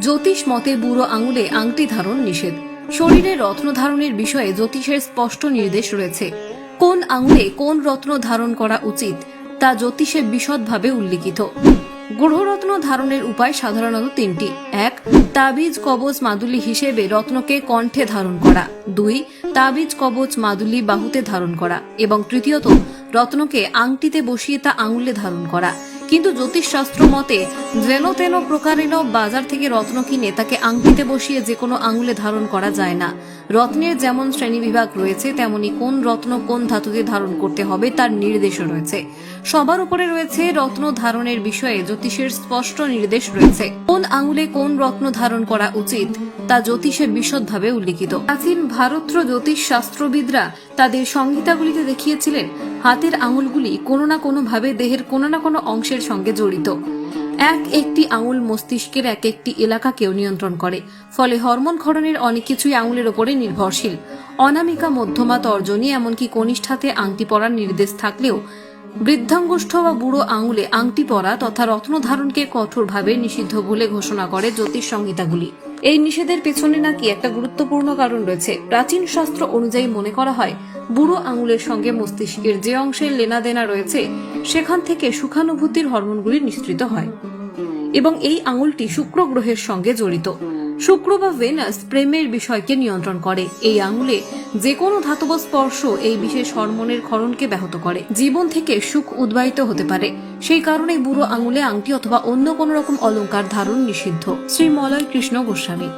জ্যোতিষ মতে বুড়ো আঙুলে আংটি ধারণ নিষেধ। শরীরে রত্ন ধারণের বিষয়ে জ্যোতিষের স্পষ্ট নির্দেশ রয়েছে। কোন আঙুলে কোন রত্ন ধারণ করা উচিত তা জ্যোতিষে বিশদভাবে উল্লিখিত। গ্রহরত্ন ধারণের উপায় সাধারণত তিনটি। 1. তাবিজ কবচ মাদুলি হিসেবে রত্নকে কণ্ঠে ধারণ করা। 2. তাবিজ কবচ মাদুলি বাহুতে ধারণ করা এবং তৃতীয়ত রত্নকে আংটিতে বসিয়ে তা আঙুলে ধারণ করা। কিন্তু জ্যোতিষশাস্ত্র মতে যেন তেন প্রকারেণ বাজার থেকে রত্ন কিনে তাকে আংটিতে বসিয়ে যে কোনো আঙুলে ধারণ করা যায় না। রত্নের যেমন শ্রেণীবিভাগ রয়েছে তেমনি কোন রত্ন কোন ধাতুতে ধারণ করতে হবে তার নির্দেশও রয়েছে। সবার উপরে রয়েছে রত্ন ধারণের বিষয়ে জ্যোতিষের স্পষ্ট নির্দেশ রয়েছে। কোন আঙুলে কোন রত্ন ধারণ করা উচিত তা জ্যোতিষে বিশদভাবে উল্লিখিত। প্রাচীন ভারতীয় জ্যোতিষ শাস্ত্রবিদরা তাদের সংহিতাগুলিতে দেখিয়েছিলেন হাতের আঙুলগুলি কোনো না কোনো ভাবে দেহের কোনো না কোনো অংশের সঙ্গে জড়িত। একটি আঙুল মস্তিষ্কের একটি এলাকাকেও নিয়ন্ত্রণ করে, ফলে হরমোন ক্ষরণের অনেক কিছুই আঙুলের ওপরে নির্ভরশীল। অনামিকা, মধ্যমা, তর্জনী এমনকি কনিষ্ঠাতে আংটি পরার নির্দেশ থাকলেও বৃদ্ধাঙ্গুষ্ঠ বা বুড়ো আঙুলে আংটি পরা তথা রত্ন ধারণকে কঠোরভাবে নিষিদ্ধ বলে ঘোষণা করে জ্যোতিষ সংহিতাগুলি। এই নিষেধের পেছনে নাকি একটা গুরুত্বপূর্ণ কারণ রয়েছে। প্রাচীন শাস্ত্র অনুযায়ী মনে করা হয় বুড়ো আঙুলের সঙ্গে মস্তিষ্কের যে অংশের লেনাদেনা রয়েছে সেখান থেকে সুখানুভূতির হরমোনগুলি নিঃসৃত হয় এবং এই আঙুলটি শুক্র গ্রহের সঙ্গে জড়িত। শুক্র বা ভেনাস প্রেমের বিষয়কে নিয়ন্ত্রণ করে। এই আঙুলে যে কোনো ধাতব স্পর্শ এই বিশেষ হরমোনের ক্ষরণকে ব্যাহত করে, জীবন থেকে সুখ উদ্বাহিত হতে পারে। সেই কারণে বুড়ো আঙুলে আংটি অথবা অন্য কোনো রকম অলংকার ধারণ নিষিদ্ধ। শ্রী মলয় কৃষ্ণ গোস্বামী।